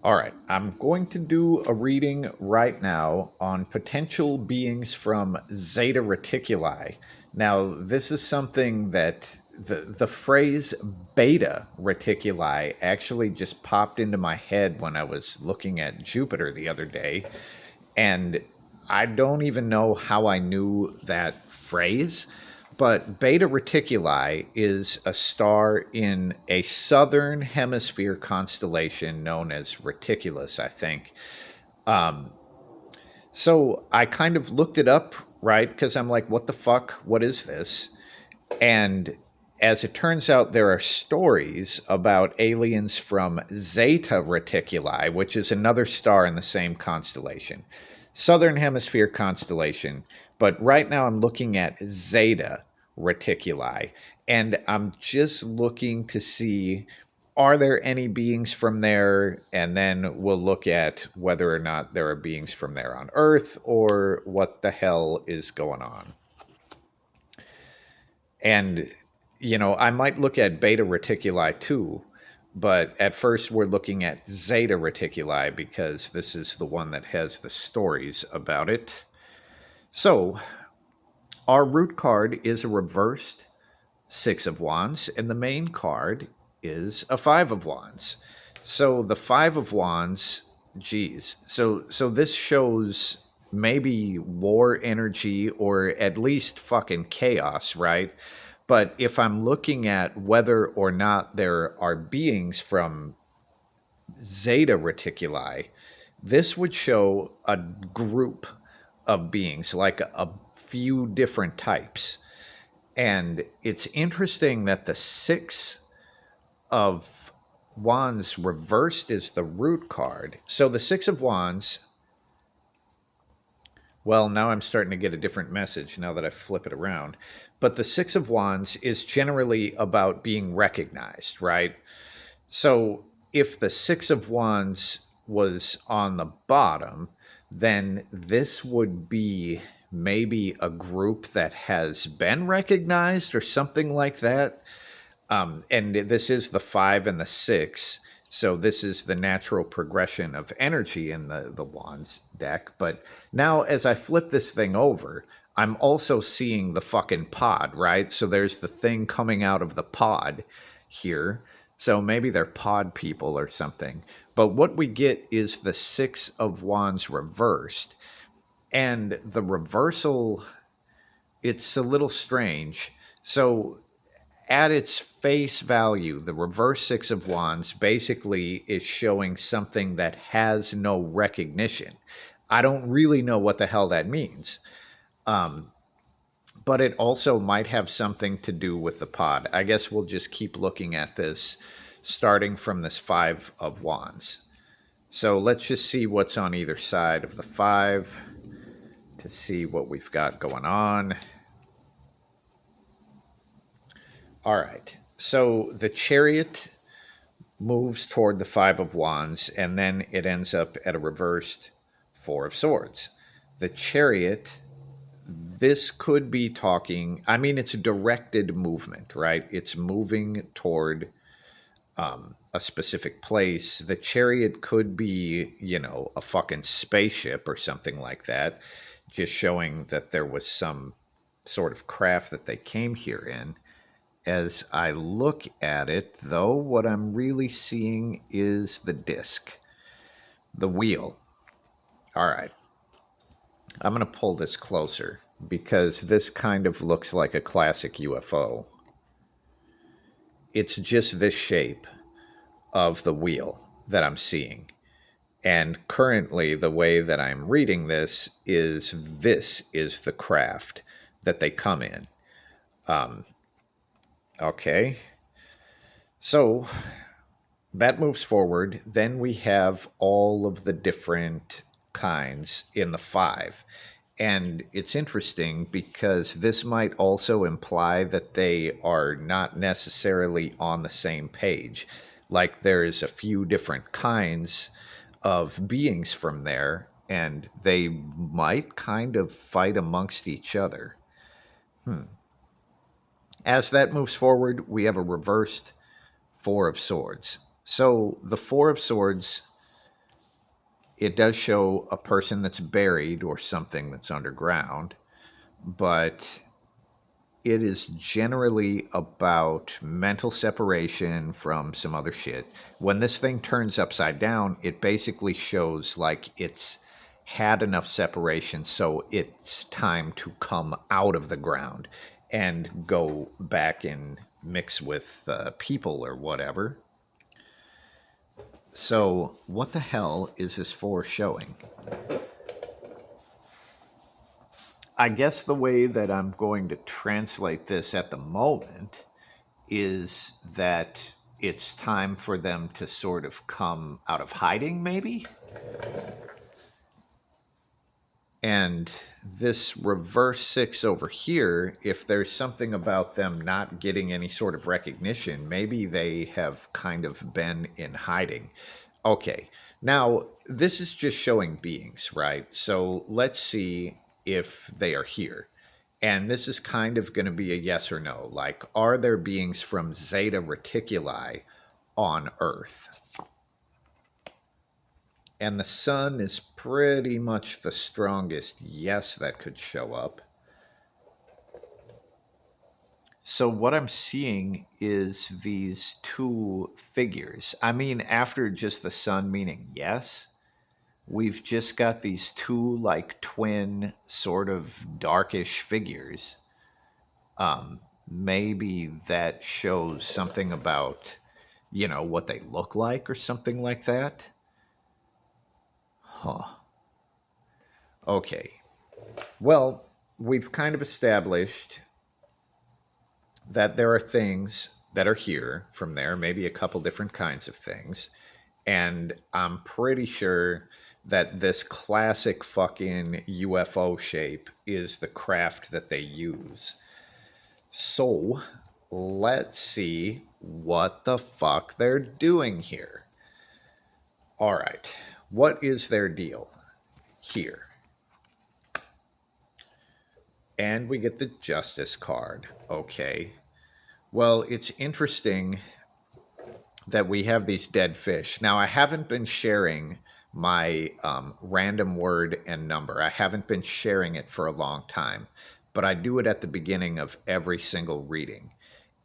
All right, I'm going to do a reading right now on potential beings from Zeta Reticuli. Now, this is something that the phrase beta reticuli actually just popped into my head when I was looking at Jupiter the other day. And I don't even know how I knew that phrase, but Beta Reticuli is a star in a southern hemisphere constellation known as Reticulus, I think. So I kind of looked it up, right? Because I'm like, what the fuck? What is this? And as it turns out, there are stories about aliens from Zeta Reticuli, which is another star in the same constellation, Southern Hemisphere constellation. But right now I'm looking at Zeta Reticuli, and I'm just looking to see are there any beings from there? And then we'll look at whether or not there are beings from there on Earth or what the hell is going on. And, I might look at beta reticuli too, but at first we're looking at zeta reticuli because this is the one that has the stories about it. So, our root card is a reversed Six of Wands, and the main card is a Five of Wands. So, the Five of Wands, geez. So this shows maybe war energy or at least fucking chaos, right? But if I'm looking at whether or not there are beings from Zeta Reticuli, this would show a group of beings, like a few different types. And it's interesting that the Six of Wands reversed is the root card. So the Six of Wands, well, now I'm starting to get a different message now that I flip it around. But the Six of Wands is generally about being recognized, right? So if the Six of Wands was on the bottom, then this would be maybe a group that has been recognized or something like that. And this is the five and the six. So this is the natural progression of energy in the wands deck. But now as I flip this thing over, I'm also seeing the fucking pod, right? So there's the thing coming out of the pod here. So maybe they're pod people or something. But what we get is the Six of Wands reversed. And the reversal, it's a little strange. So at its face value, the reverse Six of Wands basically is showing something that has no recognition. I don't really know what the hell that means. But it also might have something to do with the pod. I guess we'll just keep looking at this starting from this Five of Wands. So let's just see what's on either side of the five to see what we've got going on. All right. So the Chariot moves toward the Five of Wands, and then it ends up at a reversed Four of Swords. The Chariot, this could be talking, I mean, it's a directed movement, right? It's moving toward a specific place. The Chariot could be, a fucking spaceship or something like that, just showing that there was some sort of craft that they came here in. As I look at it, though, what I'm really seeing is the disc, the wheel. All right. I'm going to pull this closer because this kind of looks like a classic UFO. It's just this shape of the wheel that I'm seeing. And currently, the way that I'm reading this is the craft that they come in. Okay. So that moves forward. Then we have all of the different kinds in the five. And it's interesting because this might also imply that they are not necessarily on the same page. Like there's a few different kinds of beings from there, and they might kind of fight amongst each other. As that moves forward, we have a reversed Four of Swords. So the Four of Swords It does show a person that's buried or something that's underground, but it is generally about mental separation from some other shit. When this thing turns upside down, it basically shows like it's had enough separation, so it's time to come out of the ground and go back and mix with people or whatever. So, what the hell is this for showing? I guess the way that I'm going to translate this at the moment is that it's time for them to sort of come out of hiding, maybe? And this reverse six over here, if there's something about them not getting any sort of recognition, maybe they have kind of been in hiding. Okay, now this is just showing beings, right? So let's see if they are here. And this is kind of going to be a yes or no. Like, are there beings from Zeta Reticuli on Earth? And the sun is pretty much the strongest yes that could show up. So, what I'm seeing is these two figures. I mean, after just the sun meaning yes, we've just got these two, like, twin, sort of darkish figures. Maybe that shows something about, what they look like or something like that. Huh. Okay. Well, we've kind of established that there are things that are here from there, maybe a couple different kinds of things. And I'm pretty sure that this classic fucking UFO shape is the craft that they use. So let's see what the fuck they're doing here. All right. What is their deal here? And we get the justice card. Okay. Well, it's interesting that we have these dead fish. Now, I haven't been sharing my random word and number. I haven't been sharing it for a long time, but I do it at the beginning of every single reading.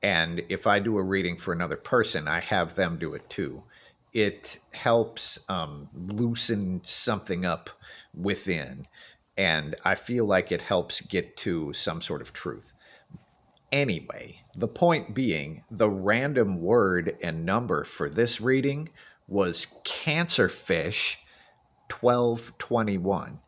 And if I do a reading for another person, I have them do it too. It helps loosen something up within. And I feel like it helps get to some sort of truth. Anyway, the point being, the random word and number for this reading was Cancerfish 1221.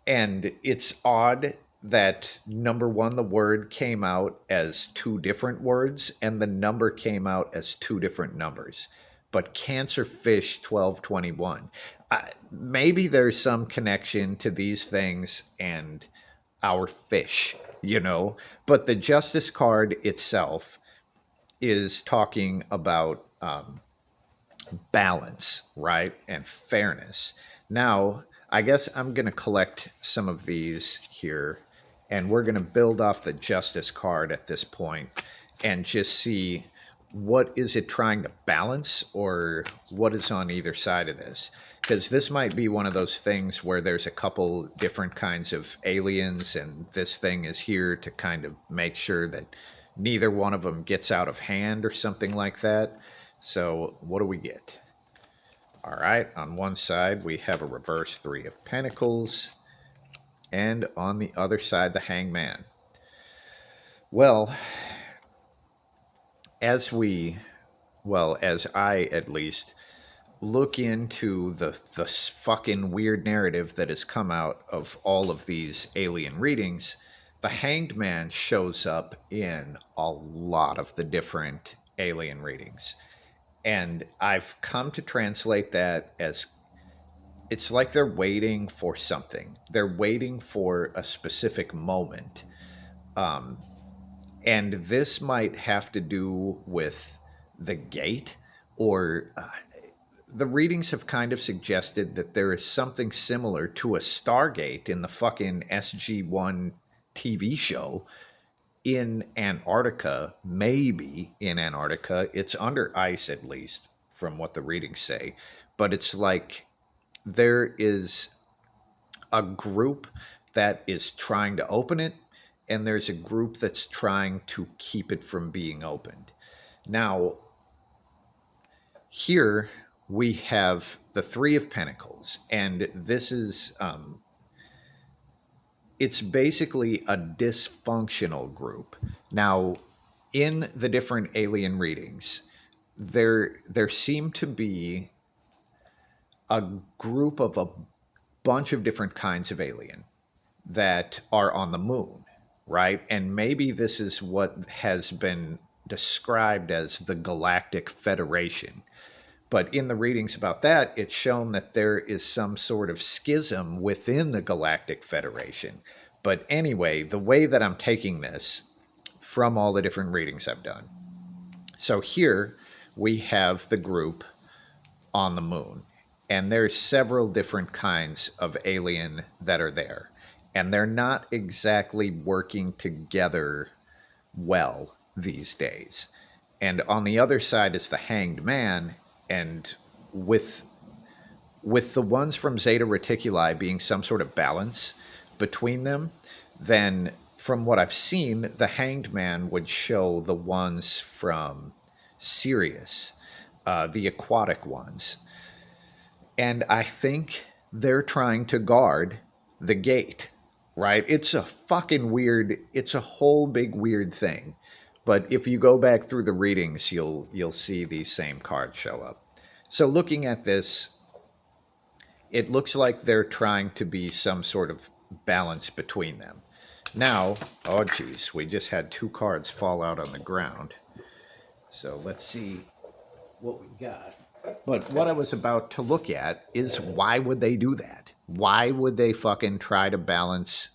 And it's odd that number one, the word came out as two different words, and the number came out as two different numbers. But Cancerfish 1221. Maybe there's some connection to these things and our fish, But the Justice card itself is talking about balance, right? And fairness. Now, I guess I'm going to collect some of these here, and we're going to build off the Justice card at this point and just see what is it trying to balance or what is on either side of this. Because this might be one of those things where there's a couple different kinds of aliens, and this thing is here to kind of make sure that neither one of them gets out of hand or something like that. So, what do we get? All right, on one side we have a reverse Three of Pentacles, and on the other side, the Hangman. Well, as we, as I at least look into the fucking weird narrative that has come out of all of these alien readings, the Hanged Man shows up in a lot of the different alien readings. And I've come to translate that as it's like they're waiting for something. They're waiting for a specific moment. And this might have to do with the gate, or the readings have kind of suggested that there is something similar to a Stargate in the fucking SG1 TV show in Antarctica, maybe in Antarctica. It's under ice, at least, from what the readings say. But it's like there is a group that is trying to open it, and there's a group that's trying to keep it from being opened. Now, here we have the Three of Pentacles, and this is it's basically a dysfunctional group. Now, in the different alien readings, there seem to be a group of a bunch of different kinds of alien that are on the moon, right? And maybe this is what has been described as the Galactic Federation. But in the readings about that, it's shown that there is some sort of schism within the Galactic Federation. But anyway, the way that I'm taking this from all the different readings I've done. So here we have the group on the moon, and there's several different kinds of alien that are there, and they're not exactly working together well these days. And on the other side is the Hanged Man, and with the ones from Zeta Reticuli being some sort of balance between them, then from what I've seen, the Hanged Man would show the ones from Sirius, the aquatic ones. And I think they're trying to guard the gate, right? It's a fucking weird, it's a whole big weird thing. But if you go back through the readings, you'll see these same cards show up. So looking at this, it looks like they're trying to be some sort of balance between them. Now, oh geez, we just had two cards fall out on the ground. So let's see what we got. But what I was about to look at is, why would they do that? Why would they fucking try to balance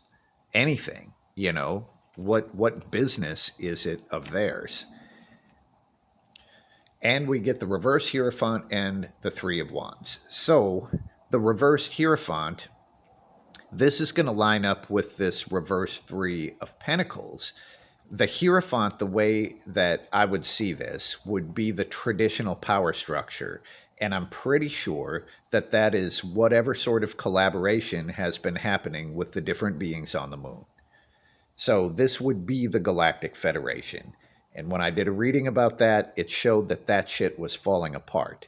anything? You know, what business is it of theirs? And we get the reverse Hierophant and the Three of Wands. So the reversed Hierophant, this is going to line up with this reverse Three of Pentacles. The Hierophant, the way that I would see this, would be the traditional power structure. And I'm pretty sure that that is whatever sort of collaboration has been happening with the different beings on the moon. So this would be the Galactic Federation. And when I did a reading about that, it showed that that shit was falling apart.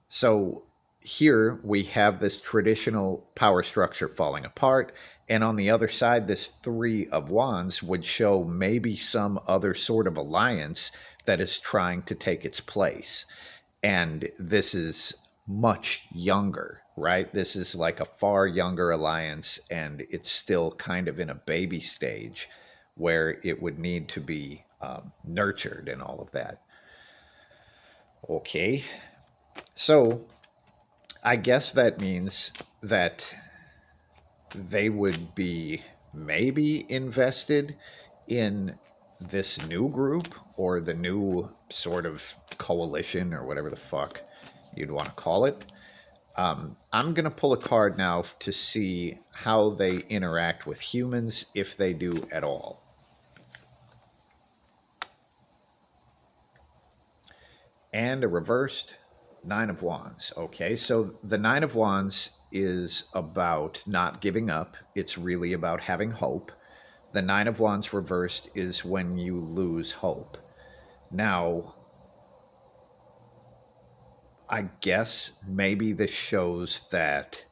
So here we have this traditional power structure falling apart. And on the other side, this Three of Wands would show maybe some other sort of alliance that is trying to take its place. And this is much younger, right? This is like a far younger alliance, and it's still kind of in a baby stage where it would need to be nurtured and all of that. Okay. So I guess that means that they would be maybe invested in this new group or the new sort of coalition or whatever the fuck you'd want to call it. I'm going to pull a card now to see how they interact with humans, if they do at all. And a reversed Nine of Wands. Okay, so the Nine of Wands is about not giving up. It's really about having hope. The Nine of Wands reversed is when you lose hope. Now, I guess maybe this shows that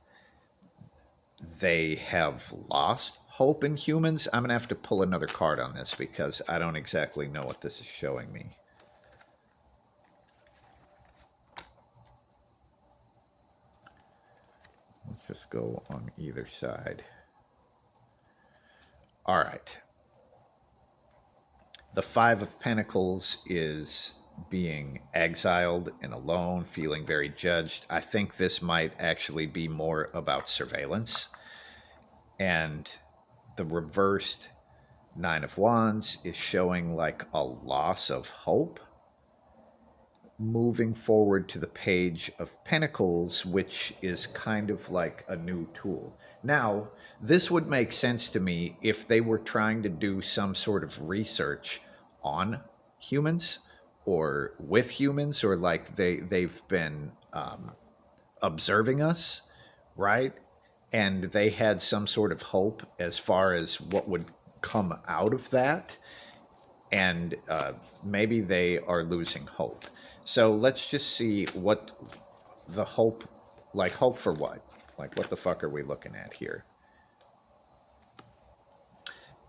they have lost hope in humans. I'm going to have to pull another card on this because I don't exactly know what this is showing me. Let's just go on either side. All right. The Five of Pentacles is being exiled and alone, feeling very judged. I think this might actually be more about surveillance. And the reversed Nine of Wands is showing like a loss of hope. Moving forward to the Page of Pentacles, which is kind of like a new tool. Now, this would make sense to me if they were trying to do some sort of research on humans or with humans, or like they've been observing us, right? And they had some sort of hope as far as what would come out of that. And maybe they are losing hope. So let's just see what the hope, like hope for what? Like what the fuck are we looking at here?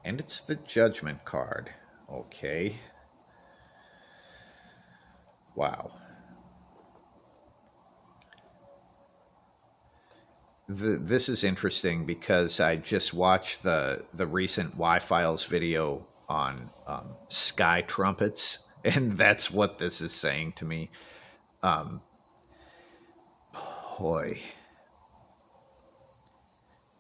And it's the judgment card. Okay. Wow. This is interesting because I just watched the recent Y-Files video on sky trumpets, and that's what this is saying to me. Boy.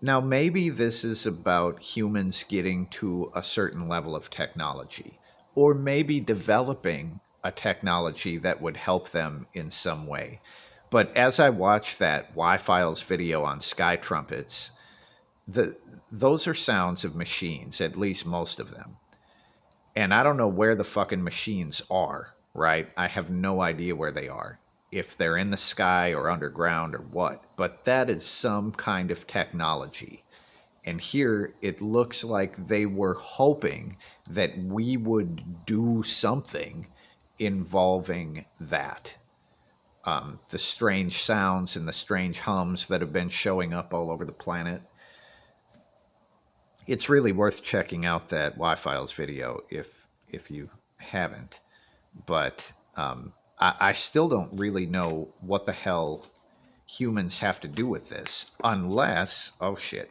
Now, maybe this is about humans getting to a certain level of technology, or maybe developing a technology that would help them in some way. But as I watched that Y-Files video on sky trumpets, the those are sounds of machines, at least most of them. And I don't know where the fucking machines are, right? I have no idea where they are. If they're in the sky or underground or what, but that is some kind of technology. And here it looks like they were hoping that we would do something involving that. The strange sounds and the strange hums that have been showing up all over the planet. It's really worth checking out that Y-Files video if you haven't. But I still don't really know what the hell humans have to do with this, unless oh shit.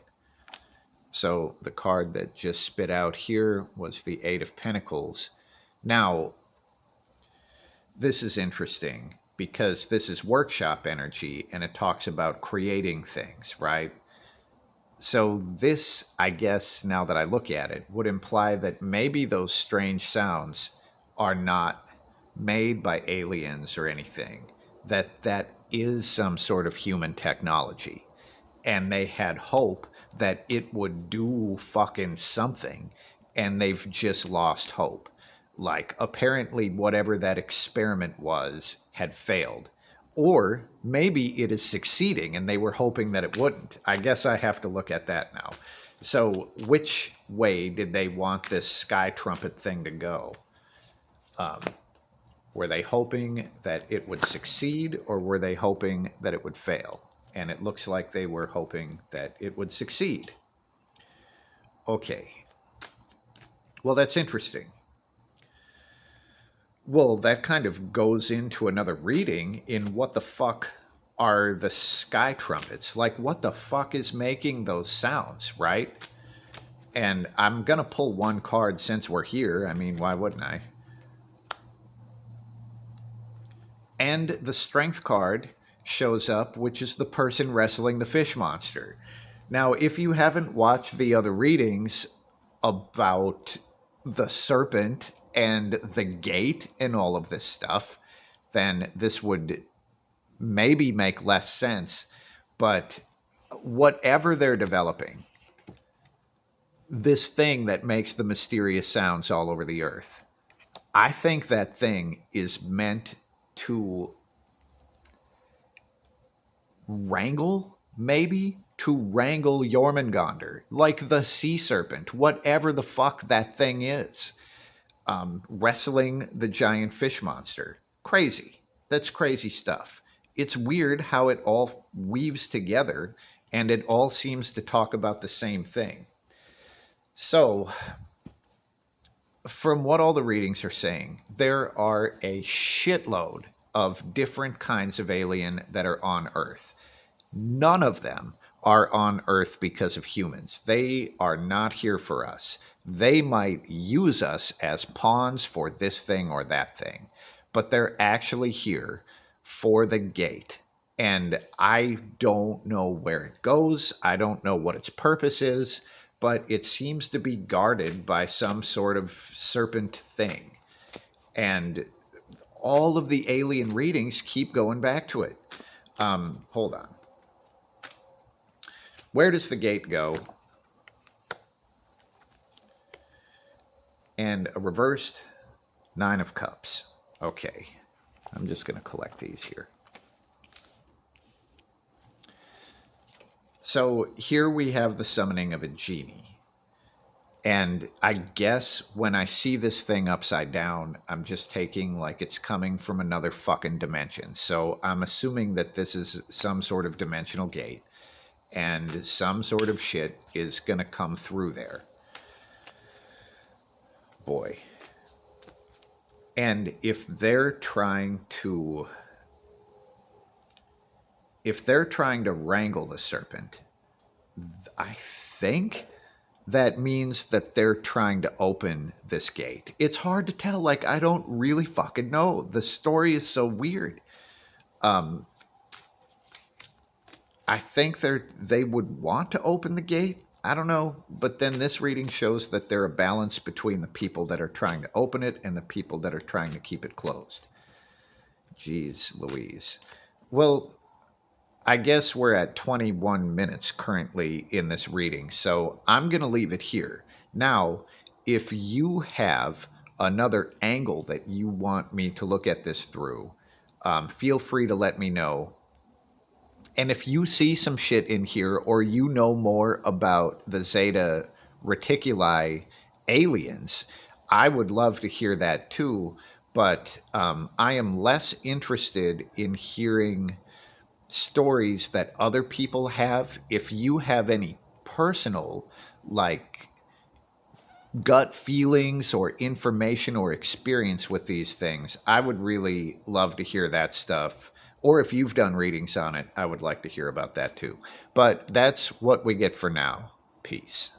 So the card that just spit out here was the Eight of Pentacles. Now this is interesting because this is workshop energy and it talks about creating things, right? So this, I guess, now that I look at it, would imply that maybe those strange sounds are not made by aliens or anything. That is some sort of human technology. And they had hope that it would do fucking something, and they've just lost hope. Like, apparently, whatever that experiment was had failed. Or maybe it is succeeding and they were hoping that it wouldn't. I guess I have to look at that now. So, which way did they want this sky trumpet thing to go? Were they hoping that it would succeed or were they hoping that it would fail? And it looks like they were hoping that it would succeed. Okay. Well, that's interesting. Well, that kind of goes into another reading in what the fuck are the sky trumpets? Like, what the fuck is making those sounds, right? And I'm going to pull one card since we're here. I mean, why wouldn't I? And the strength card shows up, which is the person wrestling the fish monster. Now, if you haven't watched the other readings about the serpent and the gate and all of this stuff, then this would maybe make less sense. But whatever they're developing, this thing that makes the mysterious sounds all over the earth, I think that thing is meant to wrangle, maybe to wrangle Jormungandr, like the sea serpent, whatever the fuck that thing is, wrestling the giant fish monster. Crazy. That's crazy stuff. It's weird how it all weaves together and it all seems to talk about the same thing. So, from what all the readings are saying, there are a shitload of different kinds of alien that are on Earth. None of them are on Earth because of humans. They are not here for us. They might use us as pawns for this thing or that thing, but they're actually here for the gate. And I don't know where it goes. I don't know what its purpose is, but it seems to be guarded by some sort of serpent thing. And all of the alien readings keep going back to it. Hold on. Where does the gate go? And a reversed Nine of Cups. Okay. I'm just going to collect these here. So here we have the summoning of a genie. And I guess when I see this thing upside down, I'm just taking like it's coming from another fucking dimension. So I'm assuming that this is some sort of dimensional gate and some sort of shit is going to come through there. Boy. And if they're trying to wrangle the serpent, I think that means that they're trying to open this gate. It's hard to tell. Like, I don't really fucking know. The story is so weird. I think they would want to open the gate. I don't know. But then this reading shows that they're a balance between the people that are trying to open it and the people that are trying to keep it closed. Jeez Louise. Well, I guess we're at 21 minutes currently in this reading, so I'm going to leave it here. Now, if you have another angle that you want me to look at this through, feel free to let me know. And if you see some shit in here or you know more about the Zeta Reticuli aliens, I would love to hear that too. But I am less interested in hearing stories that other people have. If you have any personal, like, gut feelings or information or experience with these things, I would really love to hear that stuff. Or if you've done readings on it, I would like to hear about that too. But that's what we get for now. Peace.